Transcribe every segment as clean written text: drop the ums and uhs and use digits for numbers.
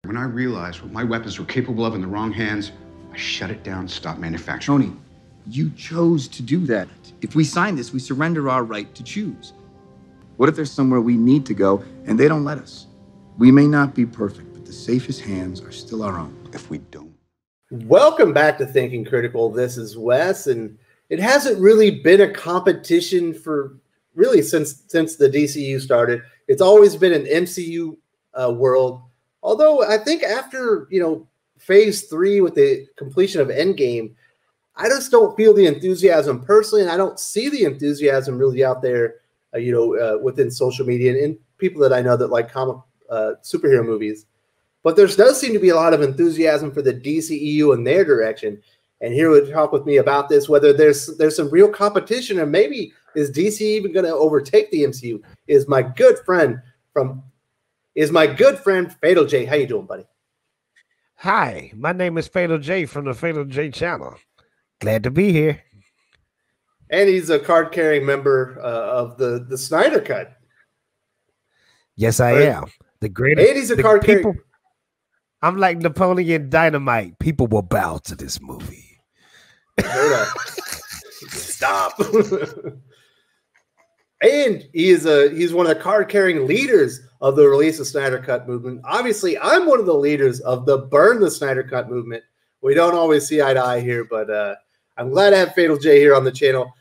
When I realized what my weapons were capable of in the wrong hands, I shut it down, stopped manufacturing. Tony, you chose to do that. If we sign this, we surrender our right to choose. What if there's somewhere we need to go and they don't let us? We may not be perfect, but the safest hands are still our own. If we don't. Welcome back to Thinking Critical. This is Wes, and it hasn't really been a competition for really since the DCU started. It's always been an MCU world. Although I think after Phase 3 with the completion of Endgame, I just don't feel the enthusiasm personally, and I don't see the enthusiasm really out there, within social media and people that I know that like comic superhero movies. But there does seem to be a lot of enthusiasm for the DCEU and their direction. And here to talk with me about this, whether there's some real competition, or maybe is DC even going to overtake the MCU, is my good friend Fatal J. How you doing, buddy? Hi, my name is Fatal J from the Fatal J channel. Glad to be here. And he's a card-carrying member of the Snyder Cut. Yes, I am. The greatest. And he's a card-carrying. I'm like Napoleon Dynamite. People will bow to this movie. Stop. And he's one of the card-carrying leaders of the Release the Snyder Cut movement. Obviously, I'm one of the leaders of the Burn the Snyder Cut movement. We don't always see eye to eye here, but I'm glad to have Fatal J here on the channel.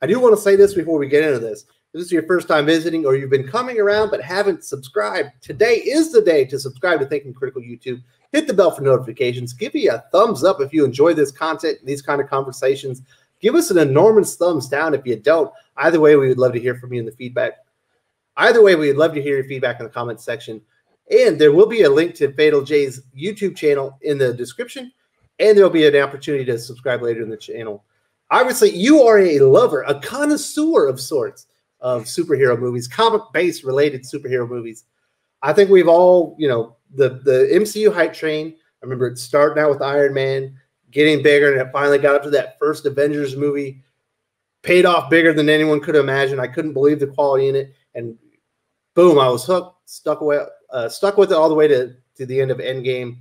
I do want to say this before we get into this. If this is your first time visiting, or you've been coming around but haven't subscribed, today is the day to subscribe to Thinking Critical YouTube. Hit the bell for notifications. Give me a thumbs up if you enjoy this content, these kind of conversations. Give us an enormous thumbs down if you don't. Either way, we would love to hear from you in the feedback. Either way, we'd love to hear your feedback in the comments section. And there will be a link to Fatal J's YouTube channel in the description. And there'll be an opportunity to subscribe later in the channel. Obviously, you are a lover, a connoisseur of sorts of superhero movies, comic-based related superhero movies. I think we've all, the MCU hype train. I remember it starting out with Iron Man, getting bigger, and it finally got up to that first Avengers movie, paid off bigger than anyone could imagine. I couldn't believe the quality in it, and boom, I was hooked, stuck with it all the way to the end of Endgame.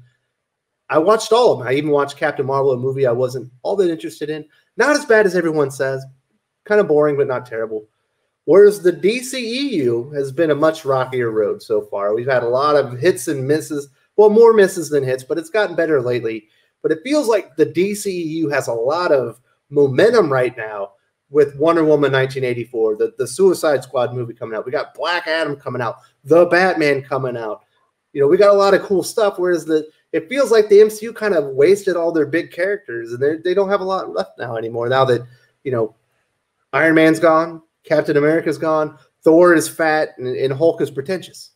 I watched all of them. I even watched Captain Marvel, a movie I wasn't all that interested in. Not as bad as everyone says. Kind of boring, but not terrible. Whereas the DCEU has been a much rockier road so far. We've had a lot of hits and misses. Well, more misses than hits, but it's gotten better lately. But it feels like the DCEU has a lot of momentum right now with Wonder Woman 1984, the Suicide Squad movie coming out. We got Black Adam coming out, The Batman coming out. We got a lot of cool stuff, whereas it feels like the MCU kind of wasted all their big characters, and they don't have a lot left now anymore. Now that, Iron Man's gone, Captain America's gone, Thor is fat, and Hulk is pretentious.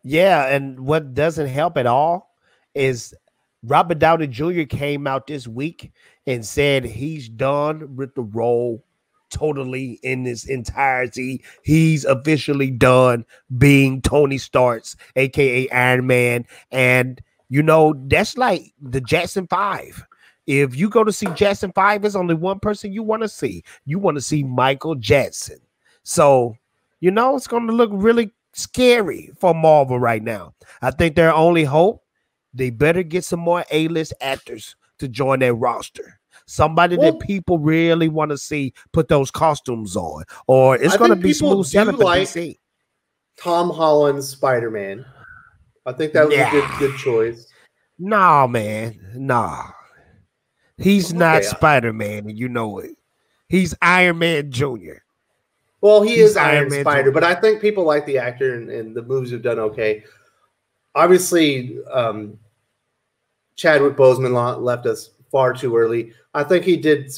Yeah, and what doesn't help at all is Robert Downey Jr. came out this week and said he's done with the role totally in its entirety. He's officially done being Tony Stark's, aka Iron Man. And that's like the Jackson 5. If you go to see Jackson 5, there's only one person you want to see. You want to see Michael Jackson. So, it's going to look really scary for Marvel right now. I think their only hope, they better get some more A-list actors to join their roster. Somebody that people really want to see put those costumes on, or it's going to be smooth sailing for DC. Tom Holland's Spider-Man. I think that was a good choice. Nah, man. Nah. He's not Spider-Man, and you know it. He's Iron Man Jr. Well, he's Iron Spider, but I think people like the actor, and the movies have done okay. Obviously, Chadwick Boseman left us far too early. I think he did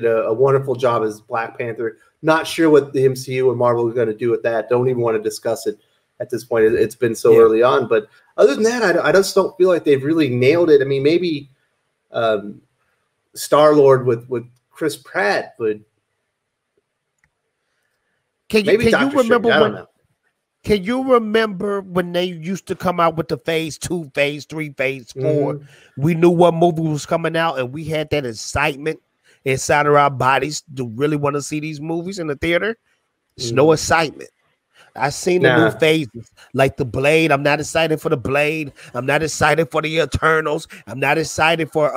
a wonderful job as Black Panther. Not sure what the MCU or Marvel is going to do with that. Don't even want to discuss it at this point. It's been so early on. But other than that, I just don't feel like they've really nailed it. I mean, maybe Star-Lord with Chris Pratt would. Can you remember when they used to come out with the phase 2, phase 3, phase 4? Mm-hmm. We knew what movie was coming out, and we had that excitement inside of our bodies to really want to see these movies in the theater. There's no excitement. I seen the new phases, like the Blade. I'm not excited for the Blade. I'm not excited for the Eternals. I'm not excited for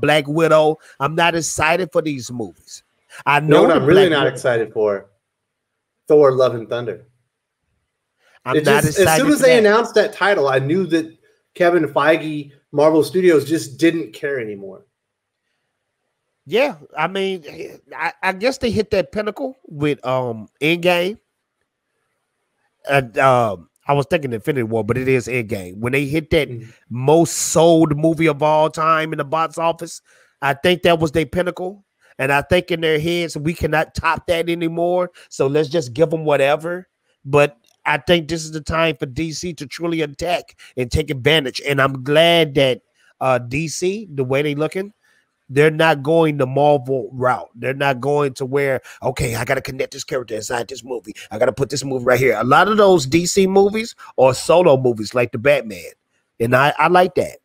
Black Widow. I'm not excited for these movies. I know what I'm really not excited for? Thor: Love and Thunder. I'm not excited. As soon as they announced that title, I knew that Kevin Feige, Marvel Studios, just didn't care anymore. Yeah, I mean, I guess they hit that pinnacle with Endgame. I was thinking Infinity War, but it is Endgame. When they hit that most sold movie of all time in the box office, I think that was their pinnacle. And I think in their heads, we cannot top that anymore. So let's just give them whatever. But I think this is the time for DC to truly attack and take advantage. And I'm glad that DC, the way they looking, they're not going the Marvel route. They're not going to where, okay, I got to connect this character inside this movie. I got to put this movie right here. A lot of those DC movies are solo movies like the Batman. And I like that.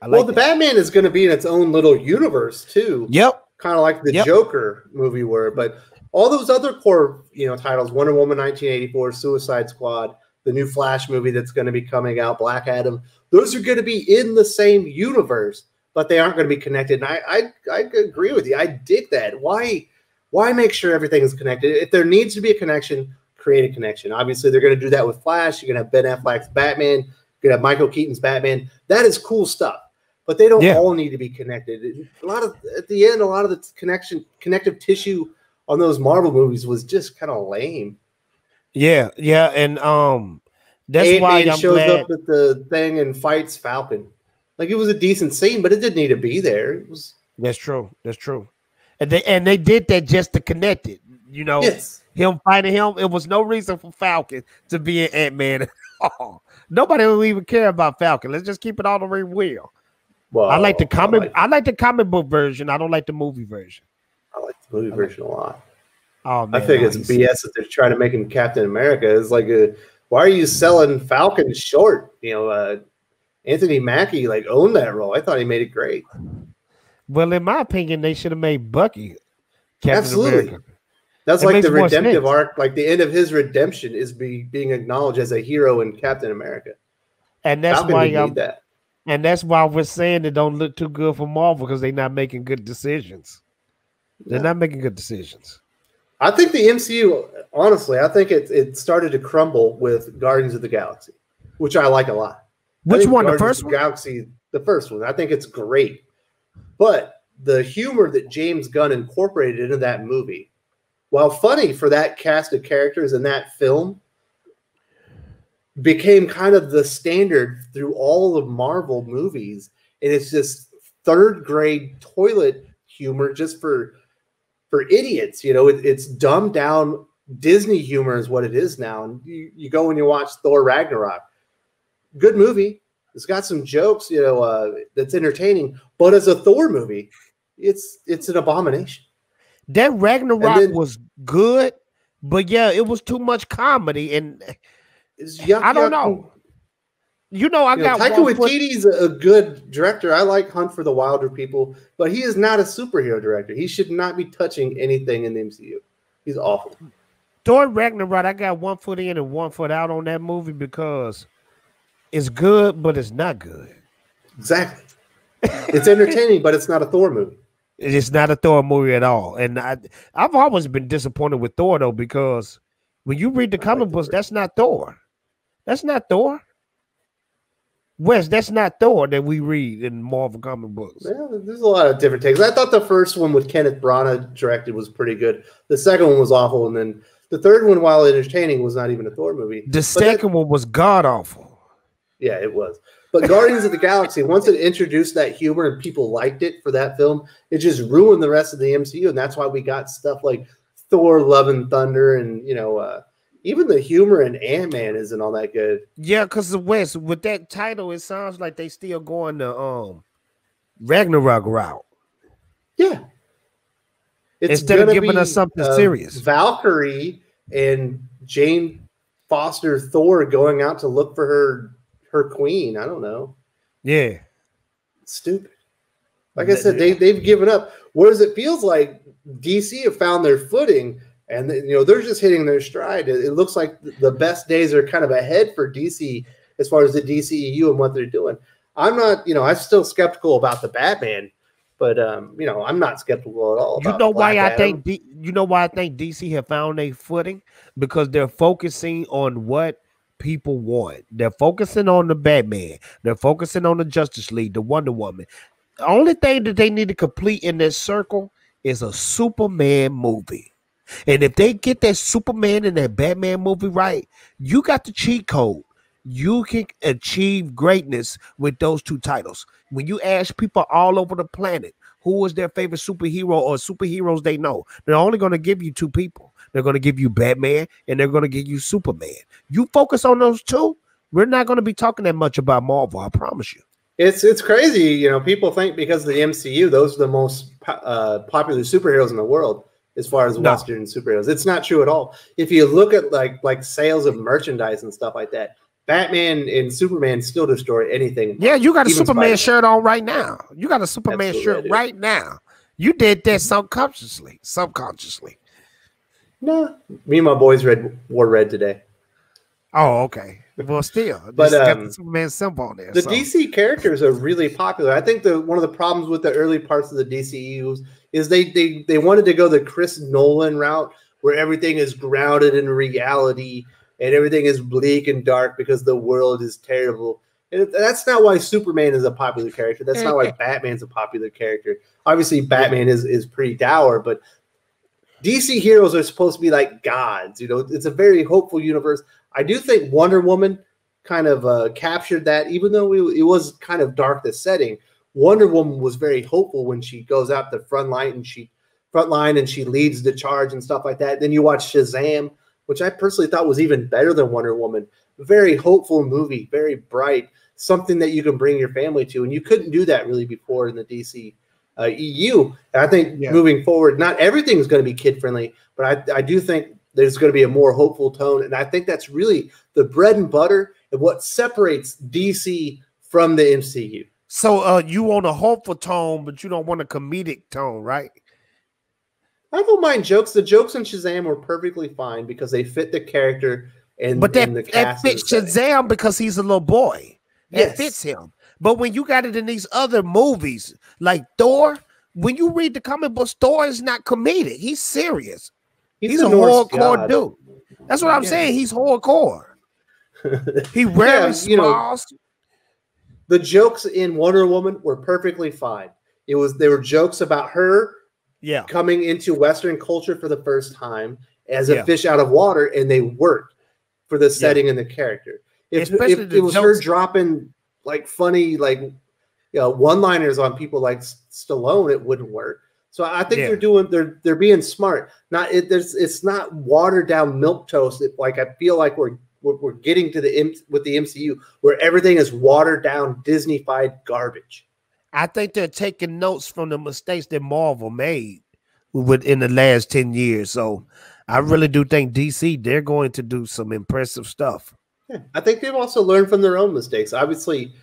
The Batman is going to be in its own little universe too. Yep. Kind of like the Joker movie were. But all those other core, titles, Wonder Woman 1984, Suicide Squad, the new Flash movie that's going to be coming out, Black Adam, those are going to be in the same universe, but they aren't going to be connected. And I agree with you. I dig that. Why make sure everything is connected? If there needs to be a connection, create a connection. Obviously, they're going to do that with Flash. You're going to have Ben Affleck's Batman. You're going to have Michael Keaton's Batman. That is cool stuff. But they don't all need to be connected. At the end, a lot of the connective tissue on those Marvel movies was just kind of lame. Yeah, and that's Ant-Man why I'm shows glad. up at the thing and fights Falcon. Like, it was a decent scene, but it didn't need to be there. It was. That's true. And they did that just to connect it. Yes. Him fighting him. It was no reason for Falcon to be an Ant-Man at all. Nobody will even care about Falcon. Let's just keep it all the way real. Well, I like the comic book version. I don't like the movie version. I like the movie version a lot. Oh man, I think it's BS that they're trying to make him Captain America. It's like, why are you selling Falcon short? Anthony Mackie owned that role. I thought he made it great. Well, in my opinion, they should have made Bucky Captain Absolutely. America. That's It like makes the more redemptive sense. arc. Like the end of his redemption is being acknowledged as a hero in Captain America. And that's Falcon why didn't need that. And that's why we're saying it don't look too good for Marvel because they're not making good decisions. They're not making good decisions. I think the MCU, honestly, I think it started to crumble with Guardians of the Galaxy, which I like a lot. Which one? The Guardians first of one? the Galaxy, the first one. I think it's great. But the humor that James Gunn incorporated into that movie, while funny for that cast of characters in that film, became kind of the standard through all of Marvel movies. And it's just third grade toilet humor just for idiots. It's dumbed down Disney humor is what it is now. And you go and you watch Thor Ragnarok. Good movie. It's got some jokes, that's entertaining. But as a Thor movie, it's an abomination. That Ragnarok was good, but it was too much comedy. And I don't know. I got Taika Waititi's a good director. I like Hunt for the Wilder People, but he is not a superhero director. He should not be touching anything in the MCU. He's awful. Thor Ragnarok, I got 1 foot in and 1 foot out on that movie because it's good, but it's not good. Exactly. It's entertaining, but it's not a Thor movie. It's not a Thor movie at all. And I've always been disappointed with Thor, though, because when you read the comic books, that's not Thor. That's not Thor. Wes, that's not Thor that we read in Marvel comic books. Yeah, there's a lot of different takes. I thought the first one with Kenneth Branagh directed was pretty good. The second one was awful, and then the third one, while entertaining, was not even a Thor movie. The second one was god awful. Yeah, it was. But Guardians of the Galaxy, once it introduced that humor and people liked it for that film, it just ruined the rest of the MCU, and that's why we got stuff like Thor: Love and Thunder, and even the humor in Ant-Man isn't all that good. Yeah, because the West, with that title, it sounds like they still going the Ragnarok route. Yeah. Instead of giving us something serious. Valkyrie and Jane Foster Thor going out to look for her queen. I don't know. Yeah. Stupid. Like I said, they've given up. Whereas it feels like DC have found their footing and they're just hitting their stride. It looks like the best days are kind of ahead for DC as far as the DCEU and what they're doing. I'm not, I'm still skeptical about the Batman, but I'm not skeptical at all. You know why I think DC have found a footing? Because they're focusing on what people want. They're focusing on the Batman. They're focusing on the Justice League, the Wonder Woman. The only thing that they need to complete in this circle is a Superman movie. And if they get that Superman and that Batman movie right, you got the cheat code. You can achieve greatness with those two titles. When you ask people all over the planet who is their favorite superhero or superheroes they know, they're only going to give you two people. They're going to give you Batman and they're going to give you Superman. You focus on those two, we're not going to be talking that much about Marvel, I promise you. It's crazy. People think because of the MCU, those are the most popular superheroes in the world as far as Western superheroes. It's not true at all. If you look at like sales of merchandise and stuff like that, Batman and Superman still destroy anything. Yeah, you got a Superman shirt on right now. You got a Superman shirt right now. You did that subconsciously. No, me and my boys wore red today. Oh, okay. Well, still, but got the Superman symbol on there. The DC characters are really popular. I think one of the problems with the early parts of the DCEU is they wanted to go the Chris Nolan route, where everything is grounded in reality and everything is bleak and dark because the world is terrible. And that's not why Superman is a popular character. That's not why Batman's a popular character. Obviously, Batman is pretty dour, but DC heroes are supposed to be like gods. It's a very hopeful universe. I do think Wonder Woman kind of captured that, even though it was kind of dark, the setting. Wonder Woman was very hopeful when she goes out the front line and she leads the charge and stuff like that. Then you watch Shazam, which I personally thought was even better than Wonder Woman. Very hopeful movie, very bright, something that you can bring your family to. And you couldn't do that really before in the DC EU. And I think moving forward, not everything is going to be kid friendly, but I do think there's going to be a more hopeful tone. And I think that's really the bread and butter and what separates DC from the MCU. So you want a hopeful tone, but you don't want a comedic tone, right? I don't mind jokes. The jokes in Shazam were perfectly fine because they fit the character and the cast. That fits Shazam because he's a little boy. That fits him. But when you got it in these other movies, like Thor, when you read the comic books, Thor is not comedic. He's serious. He's a hardcore dude. That's what I'm saying. He's hardcore. He rarely smiles. The jokes in Wonder Woman were perfectly fine. They were jokes about her coming into Western culture for the first time as a fish out of water, and they worked for the setting and the character. If it was her dropping like funny one-liners on people like Stallone, it wouldn't work. So I think they're being smart. It's not watered down milquetoast. I feel like we're getting to with the MCU where everything is watered down Disney-fied garbage. I think they're taking notes from the mistakes that Marvel made within the last 10 years. So I really do think DC, they're going to do some impressive stuff. Yeah, I think they've also learned from their own mistakes. Obviously,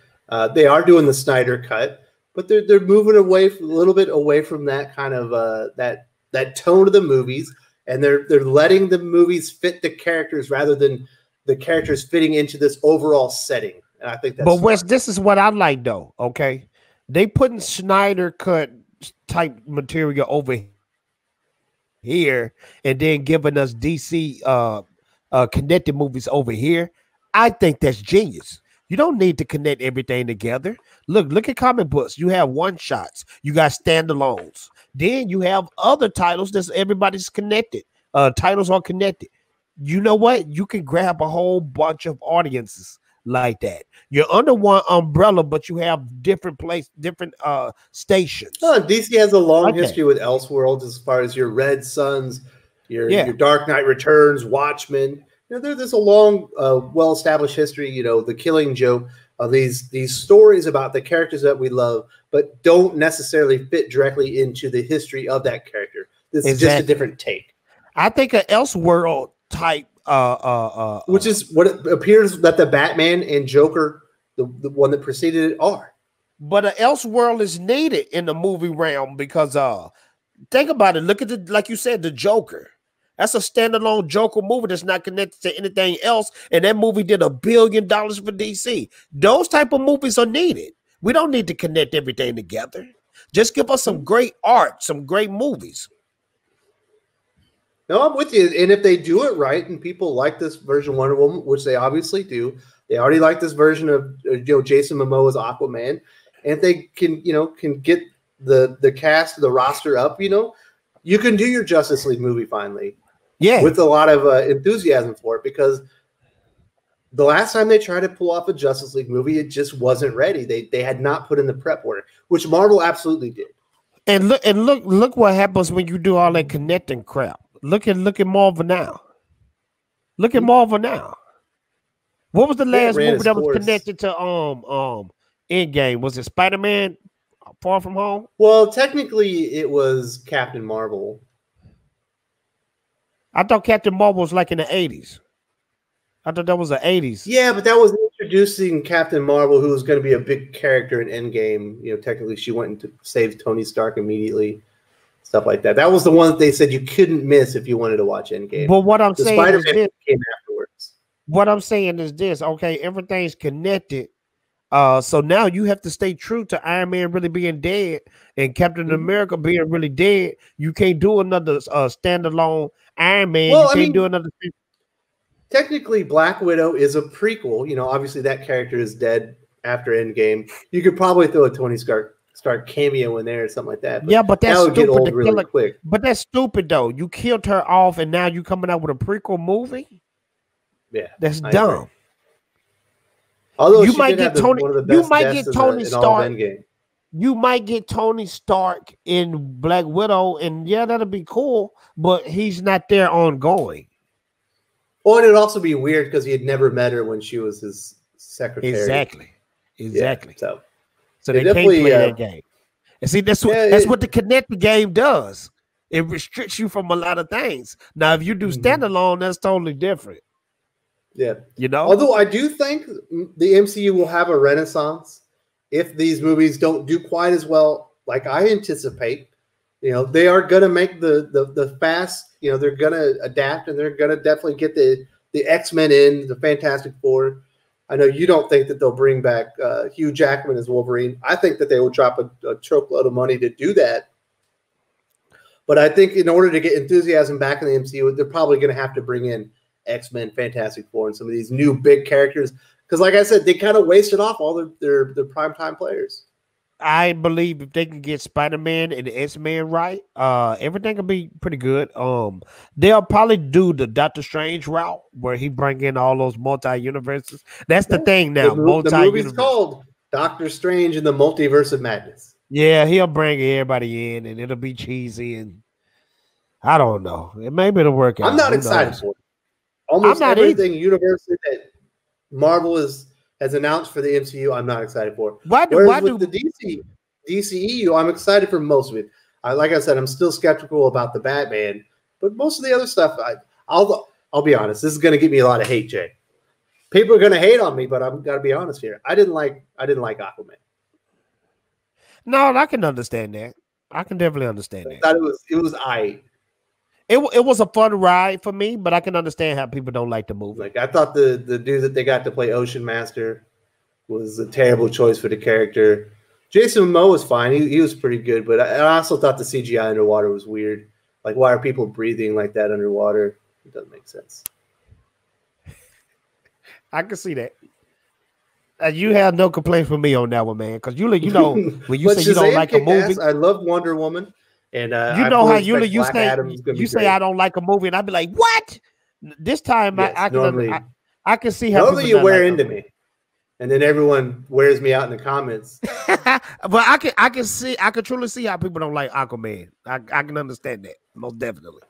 they are doing the Snyder Cut, but they're moving a little bit away from that kind of that tone of the movies, and they're letting the movies fit the characters rather than the characters fitting into this overall setting. And I think that's But Wes, this is what I like though. Okay, they putting Snyder Cut type material over here, and then giving us DC connected movies over here. I think that's genius. You don't need to connect everything together. Look at comic books. You have one shots. You got standalones. Then you have other titles that's everybody's connected. Titles are connected. You know what? You can grab a whole bunch of audiences like that. You're under one umbrella, but you have different stations. DC has a long history with Elseworlds as far as your Red Suns, your Dark Knight Returns, Watchmen. There's a long, well-established history. The Killing Joke of these stories about the characters that we love, but don't necessarily fit directly into the history of that character. This is just a different take. I think an Elseworld type, which is what it appears that the Batman and Joker, the one that preceded it, are. But an Elseworld is needed in the movie realm because think about it. Look at like you said, the Joker. That's a standalone Joker movie that's not connected to anything else. And that movie did $1 billion for DC. Those type of movies are needed. We don't need to connect everything together. Just give us some great art, some great movies. No, I'm with you. And if they do it right, and people like this version of Wonder Woman, which they obviously do, they already like this version of Jason Momoa's Aquaman. And if they can get the cast, the roster up, you can do your Justice League movie finally. Yeah, with a lot of enthusiasm for it, because the last time they tried to pull off a Justice League movie, it just wasn't ready. They had not put in the prep work, which Marvel absolutely did. And look what happens when you do all that connecting crap. Look at Marvel now. Look at Marvel now. What was the last movie that was connected to Endgame? Was it Spider-Man Far From Home? Well, technically it was Captain Marvel. I thought Captain Marvel was like in the 80s. I thought that was the 80s. Yeah, but that was introducing Captain Marvel, who was going to be a big character in Endgame. Technically she went and saved Tony Stark immediately. Stuff like that. That was the one that they said you couldn't miss if you wanted to watch Endgame. But what I'm saying is this. Came afterwards. What I'm saying is this. Okay, everything's connected. So now you have to stay true to Iron Man really being dead and Captain America being really dead. You can't do another standalone Iron Man. Well, you can't do another thing. Technically, Black Widow is a prequel. Obviously that character is dead after Endgame. You could probably throw a Tony Stark cameo in there or something like that. But that's that would stupid get old to really kill her. quick. But that's stupid though. You killed her off, and now you coming out with a prequel movie. Yeah, that's dumb. Although you might get Tony, you might get Tony Stark. You might get Tony Stark in Black Widow, and yeah, that'll be cool. But he's not there ongoing. Well, it'd also be weird because he had never met her when she was his secretary. Exactly. Yeah, so they can't play that game. And see, that's what the connected game does. It restricts you from a lot of things. Now, if you do standalone, that's totally different. Yeah. Although I do think the MCU will have a renaissance if these movies don't do quite as well like I anticipate. They are going to make the fast, they're going to adapt, and they're going to definitely get the X-Men in, the Fantastic Four. I know you don't think that they'll bring back Hugh Jackman as Wolverine. I think that they will drop a truckload of money to do that. But I think in order to get enthusiasm back in the MCU, they're probably going to have to bring in X-Men, Fantastic Four, and some of these new big characters. Because like I said, they kind of wasted off all their primetime players. I believe if they can get Spider-Man and the X-Men right, everything will be pretty good. They'll probably do the Doctor Strange route where he bring in all those multi-universes. That's the thing now. The movie's called Doctor Strange in the Multiverse of Madness. Yeah, he'll bring everybody in, and it'll be cheesy, and I don't know. Maybe it'll work out. I'm not excited for it. Almost everything universally that Marvel has announced for the MCU, I'm not excited for. Whereas with the DCEU, I'm excited for most of it. Like I said, I'm still skeptical about the Batman, but most of the other stuff, I'll be honest. This is going to give me a lot of hate, Jay. People are going to hate on me, but I'm got to be honest here. I didn't like Aquaman. No, I can understand that. I can definitely understand that. I thought it was It was a fun ride for me, but I can understand how people don't like the movie. Like I thought the dude that they got to play Ocean Master was a terrible choice for the character. Jason Momoa was fine. He was pretty good, but I also thought the CGI underwater was weird. Like, why are people breathing like that underwater? It doesn't make sense. I can see that. You have no complaints with me on that one, man. Because when you say you don't like a movie, I love Wonder Woman. And you know how you say I don't like a movie, and I'd be like, "What?" This time, yes, I can see how normally you wear into me, and then everyone wears me out in the comments. But I can truly see how people don't like Aquaman. I can understand that most definitely.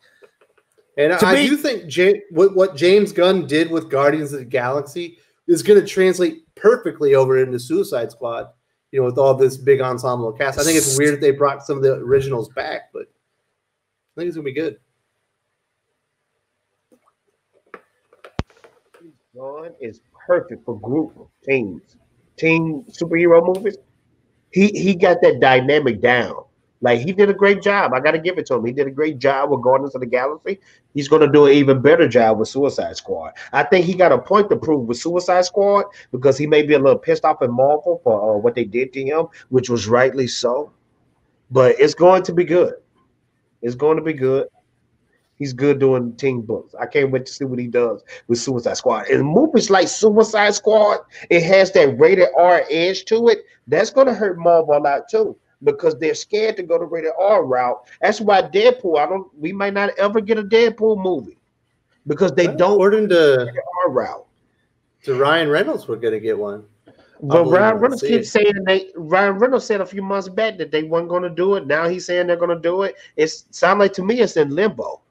And I do think what James Gunn did with Guardians of the Galaxy is going to translate perfectly over into Suicide Squad. With all this big ensemble cast. I think it's weird that they brought some of the originals back, but I think it's going to be good. Gunn is perfect for team superhero movies. He got that dynamic down. Like, he did a great job. I got to give it to him. He did a great job with Guardians of the Galaxy. He's going to do an even better job with Suicide Squad. I think he got a point to prove with Suicide Squad because he may be a little pissed off at Marvel for what they did to him, which was rightly so. But it's going to be good. It's going to be good. He's good doing team books. I can't wait to see what he does with Suicide Squad. And movies like Suicide Squad, it has that rated R edge to it. That's going to hurt Marvel a lot too, because they're scared to go the rated R route. That's why Deadpool, we might not ever get a Deadpool movie because they don't according to rated R route. To Ryan Reynolds, we're gonna get one. But Ryan Reynolds keeps saying Ryan Reynolds said a few months back that they weren't going to do it. Now he's saying they're going to do it. It sounds like to me it's in limbo.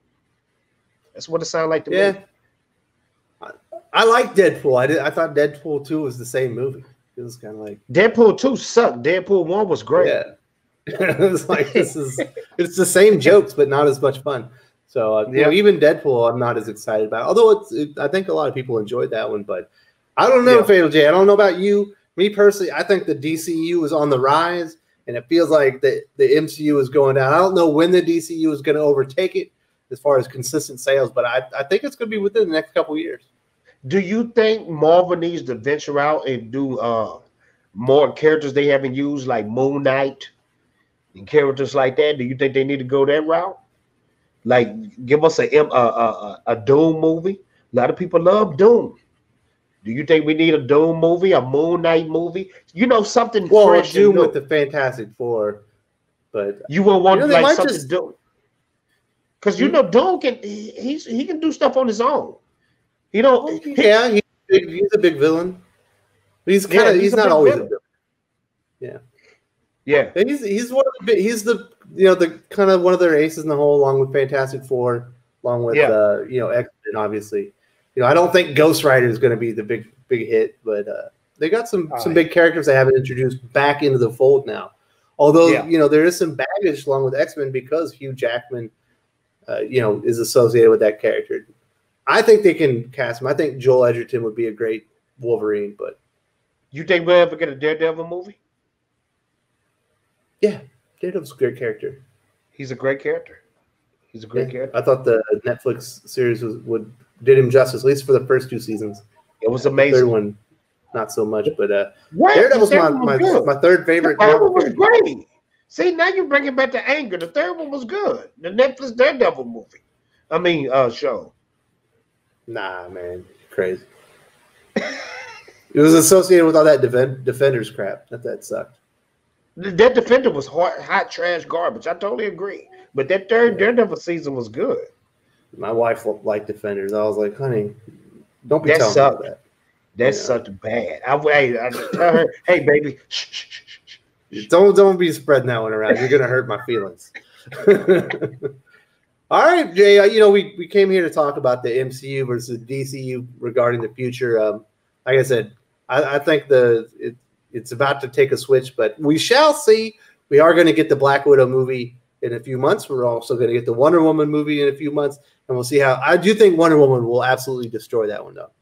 That's what it sounds like to me. I like Deadpool. I thought Deadpool 2 was the same movie. It was kind of like Deadpool 2 sucked. Deadpool 1 was great. Yeah. It's like it's the same jokes, but not as much fun. So you know, even Deadpool, I'm not as excited about. Although I think a lot of people enjoyed that one, but I don't know, Fatal J. I don't know about you. Me personally, I think the DCU is on the rise, and it feels like the MCU is going down. I don't know when the DCU is going to overtake it as far as consistent sales, but I think it's going to be within the next couple of years. Do you think Marvel needs to venture out and do more characters they haven't used, like Moon Knight and characters like that? Do you think they need to go that route? Like, give us a Doom movie. A lot of people love Doom. Do you think we need a Doom movie, a Moon Knight movie? You know, something fresh. Doom with the Fantastic Four, but you will want like something just Doom, because you know Doom he can do stuff on his own. You know, he's a big villain. He's not always a villain. Yeah. He's one of the kind of one of their aces in the hole, along with Fantastic Four, along with X-Men, obviously. You know, I don't think Ghost Rider is going to be the big hit, but they got some big characters they haven't introduced back into the fold now. Although there is some baggage along with X-Men because Hugh Jackman, is associated with that character. I think they can cast him. I think Joel Edgerton would be a great Wolverine, but you think we'll ever get a Daredevil movie? Yeah, Daredevil's a great character. He's a great character. He's a great character. I thought the Netflix series did him justice, at least for the first 2 seasons. It was amazing. The third one, not so much, but Daredevil's my third favorite. The third one was great. See, now you're bringing back the anger. The third one was good. The Netflix Daredevil movie. I mean, show. Nah, man, crazy. It was associated with all that Defenders crap. That sucked. That Defender was hot trash garbage. I totally agree. But that third Daredevil season was good. My wife liked Defenders. I was like, honey, don't be telling me that. That sucked bad. I tell her, hey, baby, shh. Don't be spreading that one around. You're gonna hurt my feelings. All right, Jay. We came here to talk about the MCU versus DCU regarding the future. Like I said, I think it's about to take a switch, but we shall see. We are going to get the Black Widow movie in a few months. We're also going to get the Wonder Woman movie in a few months, and we'll see how. I do think Wonder Woman will absolutely destroy that one, though.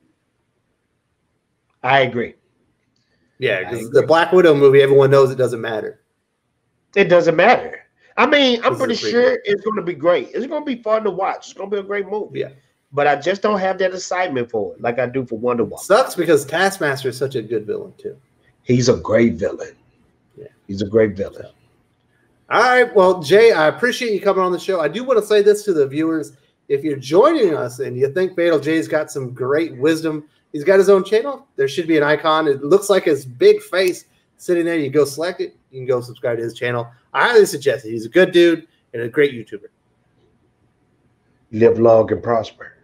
I agree. Yeah, because the Black Widow movie, everyone knows it doesn't matter. It doesn't matter. I mean, I'm pretty sure it's going to be great. It's going to be fun to watch. It's going to be a great movie. Yeah. But I just don't have that excitement for it like I do for Wonder Woman. Sucks because Taskmaster is such a good villain, too. He's a great villain. Yeah. He's a great villain. All right. Well, Jay, I appreciate you coming on the show. I do want to say this to the viewers. If you're joining us and you think Fatal Jay's got some great wisdom, he's got his own channel. There should be an icon. It looks like his big face sitting there. You go select it. You can go subscribe to his channel. I highly suggest it. He's a good dude and a great YouTuber. Live long and prosper.